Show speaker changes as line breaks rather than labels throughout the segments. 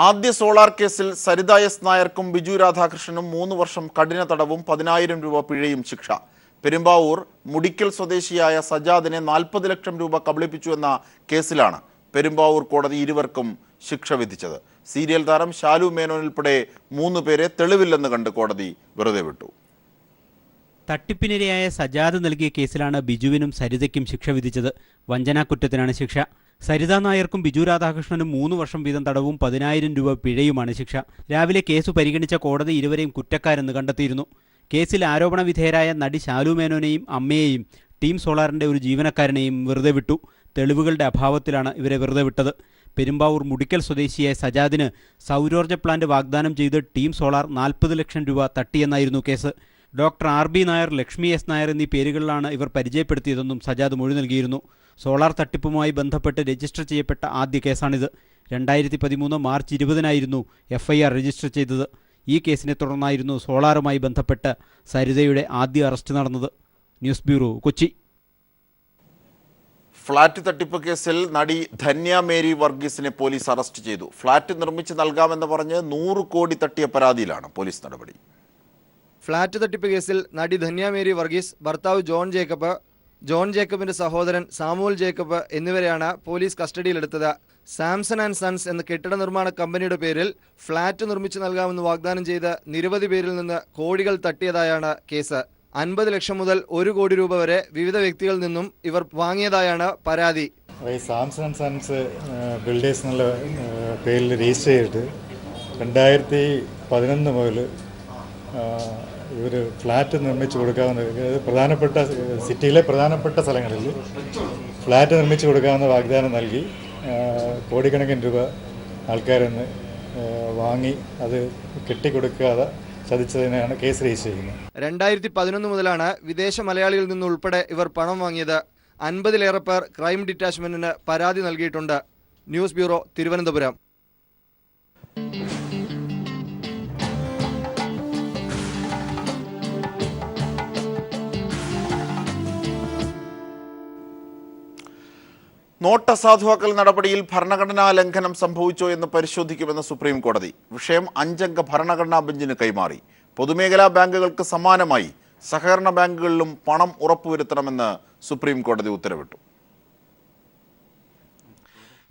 ആദ്യ സോളാർ കേസിൽ സരിത എസ് നായർക്കും ബിജു രാധാകൃഷ്ണനും 3 വർഷം കഠിന തടവും 10,000 രൂപ പിഴയും ശിക്ഷ. പെരുമ്പാവൂർ മുടിക്കൽ സ്വദേശിയായ സജാദിനെ 40 ലക്ഷം രൂപ കബളിപ്പിച്ചു എന്ന കേസിലാണ് പെരുമ്പാവൂർ കോടതി ഇരുവർക്കും ശിക്ഷ വിധിച്ചത്. സീരിയൽ താരം ശാലു മേനോൻ ഉൾപ്പെടെ 3 പേരെ തെളിവില്ലെന്ന് കണ്ട് കോടതി വെറുതെ വിട്ടു.
തട്ടിപ്പിനിരയായ സജാദ് നൽകിയ കേസിലാണ് ബിജുവിനും സരിതയ്ക്കും ശിക്ഷ വിധിച്ചത്. വഞ്ചനാക്കുറ്റത്തിനാണ് ശിക്ഷ. സരിത നായർക്കും ബിജു രാധാകൃഷ്ണനും 3 വർഷം വീതം തടവും 10,000 രൂപ പിഴയുമാണ് ശിക്ഷ. രാവിലെ കേസ് പരിഗണിച്ച കോടതി ഇരുവരെയും കുറ്റക്കാരെന്ന് കണ്ടെത്തിയിരുന്നു. കേസിൽ ആരോപണ വിധേയരായ നടി ശാലു മേനോനെയും അമ്മയെയും ടീം സോളാറിന്റെ ഒരു ജീവനക്കാരനെയും വെറുതെ വിട്ടു. തെളിവുകളുടെ അഭാവത്തിലാണ് ഇവരെ വെറുതെ വിട്ടത്. പെരുമ്പാവൂർ മുടിക്കൽ സ്വദേശിയായ സജാദിന് സൗരോർജ്ജ പ്ലാന്റ് വാഗ്ദാനം ചെയ്ത് ടീം സോളാർ 40 ലക്ഷം രൂപ തട്ടിയെന്നായിരുന്നു case. Doctor RB Nair, Lakshmi S Nair എന്നീ പേരുകളിലാണ് ഇവർ പരിചയപ്പെടുത്തിയതെന്നും സജാദ് മൊഴി നൽകിയിരുന്നു. സോളാർ തട്ടിപ്പുമായി ബന്ധപ്പെട്ട് രജിസ്റ്റർ ചെയ്യപ്പെട്ട ആദ്യ കേസാണിത്. 2013 മാർച്ച് 20-നായിരുന്നു FIR രജിസ്റ്റർ ചെയ്തത്. ഈ കേസിനെ തുടർന്നായിരുന്നു സോളാറുമായി ബന്ധപ്പെട്ട് സരിതയുടെ ആദ്യ അറസ്റ്റ് നടന്നത്. News bureau, Kochi.
ഫ്ളാറ്റ് തട്ടിപ്പ് കേസിൽ നടി ധന്യ മേരി വർഗീസിനെ പോലീസ് അറസ്റ്റ് ചെയ്തു. ഫ്ളാറ്റ് നിർമ്മിച്ച് നൽകാമെന്ന് പറഞ്ഞ് 100 കോടി തട്ടിയ പരാതിയിലാണ് പോലീസ് നടപടി.
ഫ്ളാറ്റ് തട്ടിപ്പ് കേസിൽ നടി ധന്യ മേരി വർഗീസ്, ഭർത്താവ് ജോൺ ജേക്കബിന്റെ സഹോദരൻ സാമുവൽ ജേക്കബ് എന്നിവരെയാണ് പോലീസ് കസ്റ്റഡിയിലെടുത്തത്. സാംസൺ ആൻഡ് സൺസ് എന്ന കെട്ടിട നിർമ്മാണ കമ്പനിയുടെ പേരിൽ ഫ്ളാറ്റ് നിർമ്മിച്ചു നൽകാമെന്ന് വാഗ്ദാനം ചെയ്ത് നിരവധി പേരിൽ നിന്ന് കോടികൾ തട്ടിയതായാണ് കേസ്. 50 ലക്ഷം മുതൽ 1 കോടി രൂപ വരെ വിവിധ വ്യക്തികളിൽ നിന്നും ഇവർ വാങ്ങിയതായാണ് പരാതി.
സാംസൺ ആൻഡ് സൺസ് ബിൽഡേഴ്സ് എന്നുള്ള പേരിൽ രജിസ്റ്റർ ചെയ്തിട്ട് 2011 മുതൽ ഇവർ ഫ്ലാറ്റ് നിർമ്മിച്ചു കൊടുക്കാവുന്ന പ്രധാനപ്പെട്ട സിറ്റിയിലെ പ്രധാനപ്പെട്ട സ്ഥലങ്ങളിൽ ഫ്ലാറ്റ് നിർമ്മിച്ചു കൊടുക്കാവുന്ന വാഗ്ദാനം നൽകി കോടിക്കണക്കിന് രൂപ ആൾക്കാരിൽ നിന്ന് വാങ്ങി അത് കെട്ടിക്കൊടുക്കാതെ ചതിച്ചതിനാണ് കേസ് രജിസ്റ്റർ ചെയ്യുന്നത്.
2011 മുതലാണ് വിദേശ മലയാളികളിൽ നിന്നുൾപ്പെടെ ഇവർ പണം വാങ്ങിയത്. 50-ലേറെ പേർ ക്രൈം ഡിറ്റാച്ച്മെന്റിന് പരാതി നൽകിയിട്ടുണ്ട്. News bureau, Thiruvananthapuram.
നോട്ട് അസാധുവാക്കൽ നടപടിയിൽ ഭരണഘടനാ ലംഘനം സംഭവിച്ചോ എന്ന് പരിശോധിക്കുമെന്ന് സുപ്രീം കോടതി. വിഷയം 5-അംഗ ഭരണഘടനാ ബെഞ്ചിന് കൈമാറി. പൊതുമേഖലാ ബാങ്കുകൾക്ക് സമാനമായി സഹകരണ ബാങ്കുകളിലും പണം ഉറപ്പുവരുത്തണമെന്ന് സുപ്രീം കോടതി ഉത്തരവിട്ടു.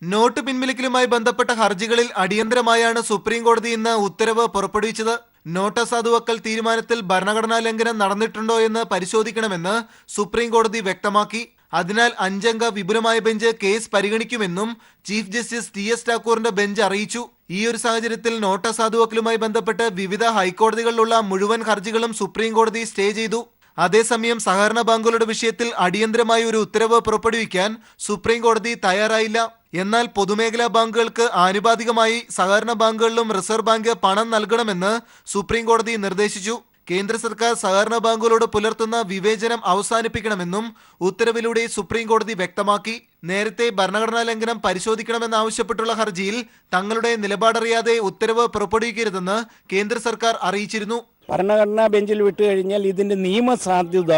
നോട്ട് പിൻവലിക്കലുമായി ബന്ധപ്പെട്ട ഹർജികളിൽ അടിയന്തരമായാണ് സുപ്രീം കോടതി ഇന്ന് ഉത്തരവ് പുറപ്പെടുവിച്ചത്. നോട്ട് അസാധുവാക്കൽ തീരുമാനത്തിൽ ഭരണഘടനാ ലംഘനം നടന്നിട്ടുണ്ടോ എന്ന് പരിശോധിക്കണമെന്ന് സുപ്രീം കോടതി വ്യക്തമാക്കി. അതിനാൽ 5-അംഗ വിപുലമായ ബെഞ്ച് കേസ് പരിഗണിക്കുമെന്നും ചീഫ് ജസ്റ്റിസ് TS ഠാക്കൂറിന്റെ ബെഞ്ച് അറിയിച്ചു. ഈ ഒരു സാഹചര്യത്തിൽ നോട്ട് അസാധുവാക്കലുമായി ബന്ധപ്പെട്ട് വിവിധ ഹൈക്കോടതികളിലുള്ള മുഴുവൻ ഹർജികളും സുപ്രീം കോടതി സ്റ്റേ ചെയ്തു. അതേസമയം സഹകരണ ബാങ്കുകളുടെ വിഷയത്തിൽ അടിയന്തരമായി ഒരു ഉത്തരവ് പുറപ്പെടുവിക്കാൻ സുപ്രീം കോടതി തയ്യാറായില്ല. എന്നാൽ പൊതുമേഖലാ ബാങ്കുകൾക്ക് ആനുപാതികമായി സഹകരണ ബാങ്കുകളിലും റിസർവ് ബാങ്ക് പണം നൽകണമെന്ന് സുപ്രീം കോടതി നിർദ്ദേശിച്ചു. കേന്ദ്ര സർക്കാർ സഹകരണ ബാങ്കുകളോട് പുലർത്തുന്ന വിവേചനം അവസാനിപ്പിക്കണമെന്നും ഉത്തരവിലൂടെ സുപ്രീം കോടതി വ്യക്തമാക്കി. നേരത്തെ ഭരണഘടനാ ലംഘനം പരിശോധിക്കണമെന്നാവശ്യപ്പെട്ടുള്ള ഹർജിയിൽ തങ്ങളുടെ നിലപാടറിയാതെ ഉത്തരവ് പുറപ്പെടുവിക്കരുതെന്ന് കേന്ദ്ര സർക്കാർ അറിയിച്ചിരുന്നു.
ഭരണഘടനാ ബെഞ്ചിൽ വിട്ടുകഴിഞ്ഞാൽ ഇതിന്റെ നിയമസാധ്യത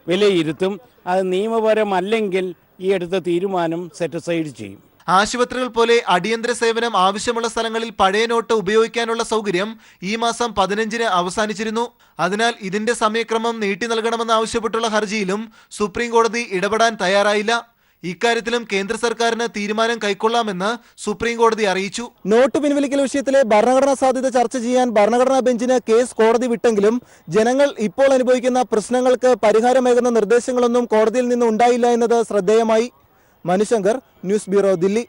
വിലയിരുത്തും. അത് നിയമപരമല്ലെങ്കിൽ ഈ എടുത്ത തീരുമാനം സെറ്റിസൈഡ് ചെയ്യും.
ആശുപത്രികൾ പോലെ അടിയന്തര സേവനം ആവശ്യമുള്ള സ്ഥലങ്ങളിൽ പഴയ നോട്ട് ഉപയോഗിക്കാനുള്ള സൗകര്യം ഈ മാസം 15-ന് അവസാനിച്ചിരുന്നു. അതിനാൽ ഇതിന്റെ സമയക്രമം നീട്ടി നൽകണമെന്നാവശ്യപ്പെട്ടുള്ള ഹർജിയിലും സുപ്രീം കോടതി ഇടപെടാൻ തയ്യാറായില്ല. ഇക്കാര്യത്തിലും കേന്ദ്ര സർക്കാരിന് തീരുമാനം കൈക്കൊള്ളാമെന്ന് സുപ്രീം കോടതി അറിയിച്ചു.
നോട്ട് പിൻവലിക്കൽ വിഷയത്തിലെ ഭരണഘടനാ സാധ്യത ചർച്ച ചെയ്യാൻ ഭരണഘടനാ ബെഞ്ചിന് കേസ് കോടതി വിട്ടെങ്കിലും ജനങ്ങൾ ഇപ്പോൾ അനുഭവിക്കുന്ന പ്രശ്നങ്ങൾക്ക് പരിഹാരമേകുന്ന നിർദ്ദേശങ്ങളൊന്നും കോടതിയിൽ നിന്ന് ഉണ്ടായില്ല എന്നത് ശ്രദ്ധേയമായി. Manushankar, news bureau, Delhi.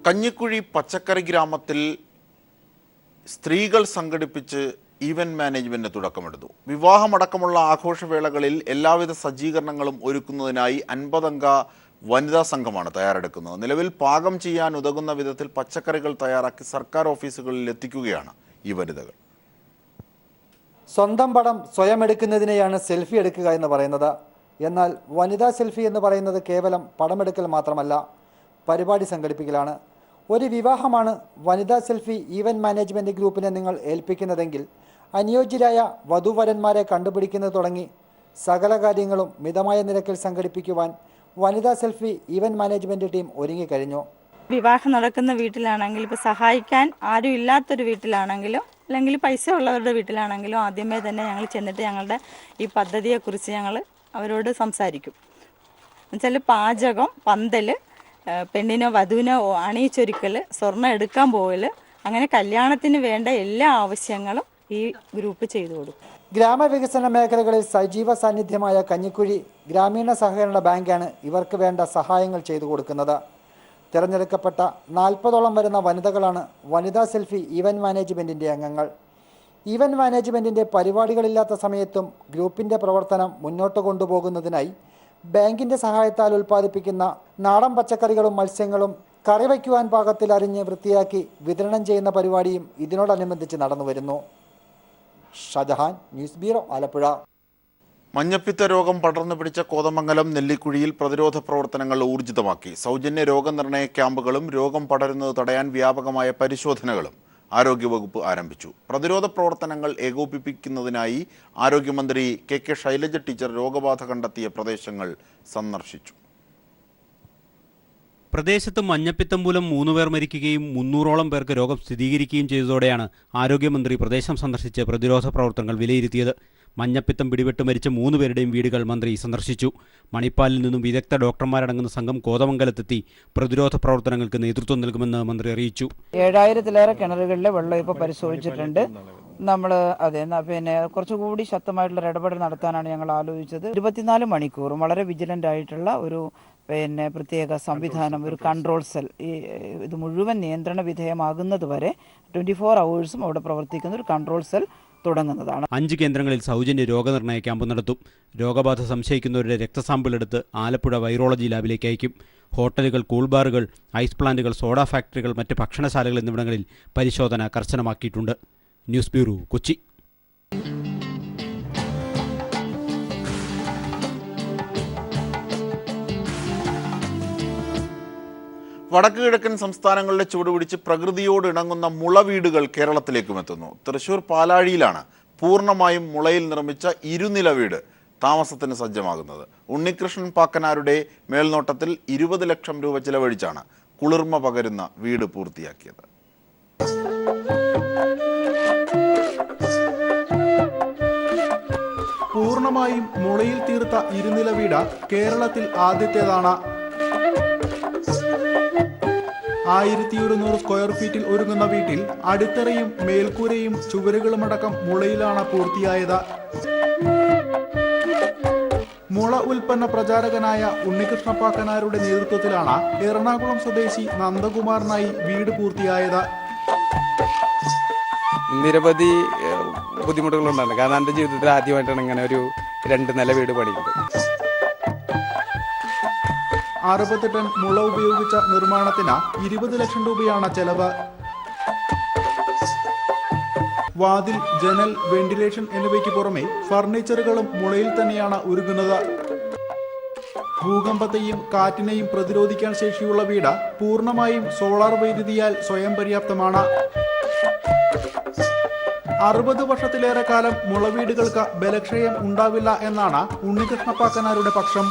കഞ്ഞിക്കുഴി പച്ചക്കറി ഗ്രാമത്തിൽ സ്ത്രീകൾ സംഘടിപ്പിച്ച് ഈവന്റ് മാനേജ്മെന്റിന് തുടക്കമെടുത്തു. വിവാഹമടക്കമുള്ള ആഘോഷവേളകളിൽ എല്ലാവിധ സജ്ജീകരണങ്ങളും ഒരുക്കുന്നതിനായി 50-അംഗ വനിതാ സംഘമാണ് തയ്യാറെടുക്കുന്നത്. നിലവിൽ പാകം ചെയ്യാൻ ഉതകുന്ന വിധത്തിൽ പച്ചക്കറികൾ തയ്യാറാക്കി സർക്കാർ ഓഫീസുകളിൽ എത്തിക്കുകയാണ് ഈ വനിതകൾ.
സ്വന്തം പടം സ്വയം എടുക്കുന്നതിനെയാണ് സെൽഫി എടുക്കുക എന്ന് പറയുന്നത്. എന്നാൽ വനിതാ സെൽഫി എന്ന് പറയുന്നത് കേവലം പടമെടുക്കൽ മാത്രമല്ല, പരിപാടി സംഘടിപ്പിക്കലാണ്. ഒരു വിവാഹമാണ് വനിതാ സെൽഫി ഈവന്റ് മാനേജ്മെന്റ് ഗ്രൂപ്പിനെ നിങ്ങൾ ഏൽപ്പിക്കുന്നതെങ്കിൽ അനുയോജ്യരായ വധൂവരന്മാരെ കണ്ടുപിടിക്കുന്നത് തുടങ്ങി സകല കാര്യങ്ങളും മിതമായ നിരക്കിൽ സംഘടിപ്പിക്കുവാൻ വനിതാ സെൽഫി ഈവന്റ് മാനേജ്മെന്റ് ടീം ഒരുങ്ങിക്കഴിഞ്ഞു.
വിവാഹം നടക്കുന്ന വീട്ടിലാണെങ്കിൽ ഇപ്പോൾ സഹായിക്കാൻ ആരും ഇല്ലാത്തൊരു വീട്ടിലാണെങ്കിലും അല്ലെങ്കിൽ പൈസ ഉള്ളവരുടെ വീട്ടിലാണെങ്കിലും ആദ്യമേ തന്നെ ഞങ്ങൾ ചെന്നിട്ട് ഞങ്ങളുടെ ഈ പദ്ധതിയെക്കുറിച്ച് ഞങ്ങൾ അവരോട് സംസാരിക്കും. എന്നുവെച്ചാൽ പാചകം, പന്തൽ, പെണ്ണിനോ വധുവിനോ അണിയിച്ചൊരുക്കൽ, സ്വർണ്ണം എടുക്കാൻ പോകൽ, അങ്ങനെ കല്യാണത്തിന് വേണ്ട എല്ലാ ആവശ്യങ്ങളും ഈ ഗ്രൂപ്പ് ചെയ്തു കൊടുക്കും.
ഗ്രാമവികസന മേഖലകളിൽ സജീവ സാന്നിധ്യമായ കഞ്ഞിക്കുഴി ഗ്രാമീണ സഹകരണ ബാങ്കാണ് ഇവർക്ക് വേണ്ട സഹായങ്ങൾ ചെയ്തു കൊടുക്കുന്നത്. തിരഞ്ഞെടുക്കപ്പെട്ട 40ഓളം വരുന്ന വനിതകളാണ് വനിതാ സെൽഫി ഈവന്റ് മാനേജ്മെന്റിന്റെ അംഗങ്ങൾ. ഈവന്റ് മാനേജ്മെന്റിന്റെ പരിപാടികളില്ലാത്ത സമയത്തും ഗ്രൂപ്പിന്റെ പ്രവർത്തനം മുന്നോട്ട് കൊണ്ടുപോകുന്നതിനായി ബാങ്കിന്റെ സഹായത്താൽ ഉൽപ്പാദിപ്പിക്കുന്ന നാടൻ പച്ചക്കറികളും മത്സ്യങ്ങളും കറി വയ്ക്കുവാൻ പാകത്തിൽ അരിഞ്ഞ് വൃത്തിയാക്കി വിതരണം ചെയ്യുന്ന പരിപാടിയും ഇതിനോടനുബന്ധിച്ച് നടന്നുവരുന്നു. Shajahan, news bureau, Alappuzha.
മഞ്ഞപ്പിത്ത രോഗം പടർന്നു പിടിച്ച കോതമംഗലം നെല്ലിക്കുഴിയിൽ പ്രതിരോധ പ്രവർത്തനങ്ങൾ ഊർജിതമാക്കി. സൗജന്യ രോഗനിർണയ ക്യാമ്പുകളും രോഗം പടരുന്നത് തടയാൻ വ്യാപകമായ പരിശോധനകളും ആരോഗ്യവകുപ്പ് ആരംഭിച്ചു. പ്രതിരോധ പ്രവർത്തനങ്ങൾ ഏകോപിപ്പിക്കുന്നതിനായി ആരോഗ്യമന്ത്രി കെ ശൈലജ ടീച്ചർ രോഗബാധ കണ്ടെത്തിയ പ്രദേശങ്ങൾ സന്ദർശിച്ചു.
പ്രദേശത്ത് മഞ്ഞപ്പിത്തം മൂലം 3 പേർ മരിക്കുകയും 300ഓളം പേർക്ക് രോഗം സ്ഥിരീകരിക്കുകയും ചെയ്തതോടെയാണ് ആരോഗ്യമന്ത്രി പ്രദേശം സന്ദർശിച്ച് പ്രതിരോധ പ്രവർത്തനങ്ങൾ വിലയിരുത്തിയത്. മഞ്ഞപ്പിത്തം പിടിപെട്ട് മരിച്ച 3 പേരുടെയും വീടുകൾ മന്ത്രി സന്ദർശിച്ചു. മണിപ്പാലിൽ നിന്നും വിദഗ്ധ ഡോക്ടർമാരടങ്ങുന്ന സംഘം കോതമംഗലത്തെത്തി പ്രതിരോധ പ്രവർത്തനങ്ങൾക്ക് നേതൃത്വം നൽകുമെന്ന് മന്ത്രി അറിയിച്ചു.
7000-ലേറെ കിണറുകളിലെ വെള്ളം ഇപ്പോൾ പരിശോധിച്ചിട്ടുണ്ട്. നമ്മൾ പിന്നെ കുറച്ചുകൂടി ശക്തമായിട്ടുള്ള ഇടപെടൽ നടത്താനാണ് ഞങ്ങൾ ആലോചിച്ചത്. 24 മണിക്കൂറും വളരെ വിജിലൻ്റ് ആയിട്ടുള്ള ഒരു പ്രത്യേക സംവിധാനം, ഒരു കൺട്രോൾ സെൽ, ഇത് മുഴുവൻ നിയന്ത്രണ വിധേയമാകുന്നത് വരെ 24 hours അവിടെ പ്രവർത്തിക്കുന്ന ഒരു കൺട്രോൾ സെൽ തുടങ്ങുന്നതാണ്.
5 കേന്ദ്രങ്ങളിൽ സൗജന്യ രോഗനിർണയ ക്യാമ്പ് നടത്തും. രോഗബാധ സംശയിക്കുന്നവരുടെ രക്തസാമ്പിൾ എടുത്ത് ആലപ്പുഴ വൈറോളജി ലാബിലേക്ക് അയക്കും. ഹോട്ടലുകൾ, കൂൾബാറുകൾ, ഐസ് പ്ലാന്റുകൾ, സോഡ ഫാക്ടറികൾ, മറ്റ് ഭക്ഷണശാലകൾ എന്നിവിടങ്ങളിൽ പരിശോധന കർശനമാക്കിയിട്ടുണ്ട്. News bureau, Kochi.
വടക്ക് കിഴക്കൻ സംസ്ഥാനങ്ങളിലെ ചുവടുപിടിച്ച് പ്രകൃതിയോട് ഇണങ്ങുന്ന മുളവീടുകൾ കേരളത്തിലേക്കും എത്തുന്നു. തൃശൂർ പാലാഴിയിലാണ് പൂർണ്ണമായും മുളയിൽ നിർമ്മിച്ച ഇരുനില വീട് താമസത്തിന് സജ്ജമാകുന്നത്. ഉണ്ണികൃഷ്ണൻ പാക്കനാരുടെ മേൽനോട്ടത്തിൽ 20 ലക്ഷം രൂപ ചിലവഴിച്ചാണ് കുളിർമ പകരുന്ന വീട് പൂർത്തിയാക്കിയത്.
പൂർണ്ണമായും മുളയിൽ തീർത്ത ഇരുനില വീട് കേരളത്തിൽ ആദ്യത്തേതാണ്. 1100 സ്ക്വയർ ഫീറ്റിൽ ഒരുങ്ങുന്ന വീട്ടിൽ അടിത്തറയും മേൽക്കൂരയും ചുവരുകളുമടക്കം മുളയിലാണ് പൂർത്തിയായത്. മുള ഉൽപ്പന്ന പ്രചാരകനായ ഉണ്ണികൃഷ്ണ പാക്കനാരുടെ നേതൃത്വത്തിലാണ് എറണാകുളം സ്വദേശി നന്ദകുമാറിനായി വീട് പൂർത്തിയായത്.
നിരവധി ബുദ്ധിമുട്ടുകളുണ്ടായിരുന്നു. കാരണം എൻ്റെ ജീവിതത്തിൽ ആദ്യമായിട്ടാണ് ഇങ്ങനെ ഒരു 2 നില വീട് പണിയുന്നത്.
60 ടൺ മുള ഉപയോഗിച്ച നിർമ്മാണത്തിന് 20 ലക്ഷം രൂപയാണ് ചെലവ്. വാതിൽ, ജനൽ, വെന്റിലേഷൻ എന്നിവയ്ക്ക് പുറമെ ഫർണിച്ചറുകളും മുളയിൽ തന്നെയാണ് ഒരുങ്ങുന്നത്. ഭൂകമ്പത്തെയും കാറ്റിനെയും പ്രതിരോധിക്കാൻ ശേഷിയുള്ള വീട് പൂർണ്ണമായും സോളാർ വൈദ്യുതിയാൽ സ്വയം പര്യാപ്തമാണ്. 60 വർഷത്തിലേറെ കാലം മുളവീടുകൾക്ക് ബലക്ഷയം ഉണ്ടാവില്ല എന്നാണ് ഉണ്ണികൃഷ്ണ പാക്കനാരുടെ പക്ഷം.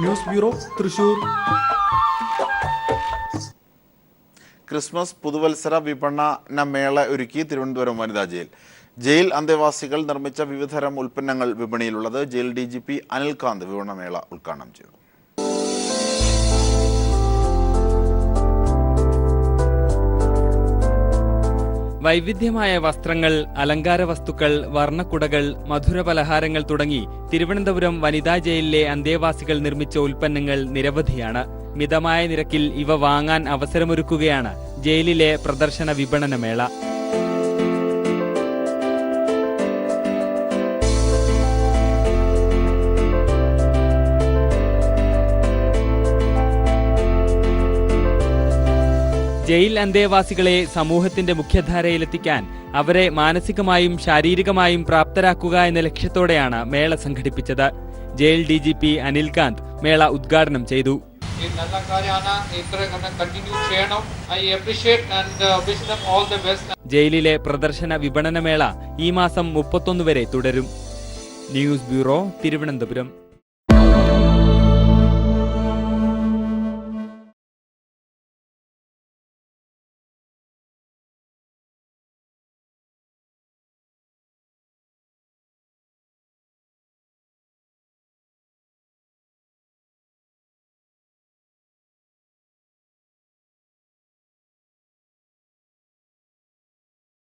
News bureau, Thrissur.
ക്രിസ്മസ് പുതുവത്സര വിപണന മേള ഒരുക്കി തിരുവനന്തപുരം വനിതാ ജയിൽ. ജയിൽ അന്തേവാസികൾ നിർമ്മിച്ച വിവിധതരം ഉൽപ്പന്നങ്ങൾ വിപണിയിലുള്ളത്. ജയിൽ DGP അനിൽകാന്ത് വിപണനമേള ഉദ്ഘാടനം ചെയ്തു.
വൈവിധ്യമായ വസ്ത്രങ്ങൾ, അലങ്കാര വസ്തുക്കൾ, വർണ്ണക്കുടകൾ, മധുരപലഹാരങ്ങൾ തുടങ്ങി തിരുവനന്തപുരം വനിതാ ജയിലിലെ അന്തേവാസികൾ നിർമ്മിച്ച ഉൽപ്പന്നങ്ങൾ നിരവധിയാണ്. മിതമായ നിരക്കിൽ ഇവ വാങ്ങാൻ അവസരമൊരുക്കുകയാണ് ജയിലിലെ പ്രദർശന വിപണനമേള. ജയിൽ അന്തേവാസികളെ സമൂഹത്തിന്റെ മുഖ്യധാരയിലെത്തിക്കാൻ അവരെ മാനസികമായും ശാരീരികമായും പ്രാപ്തരാക്കുക എന്ന ലക്ഷ്യത്തോടെയാണ് മേള സംഘടിപ്പിച്ചത്. ജയിൽ DGP അനിൽകാന്ത് മേള ഉദ്ഘാടനം ചെയ്തു.
നല്ല കാര്യമാണ്, ഇത്ര കണ്ടിന്യൂ ചെയ്യണം. I appreciate and wish them all the best.
ജയിലിലെ പ്രദർശന വിപണനമേള ഈ മാസം 31 വരെ തുടരും. News bureau, Thiruvananthapuram.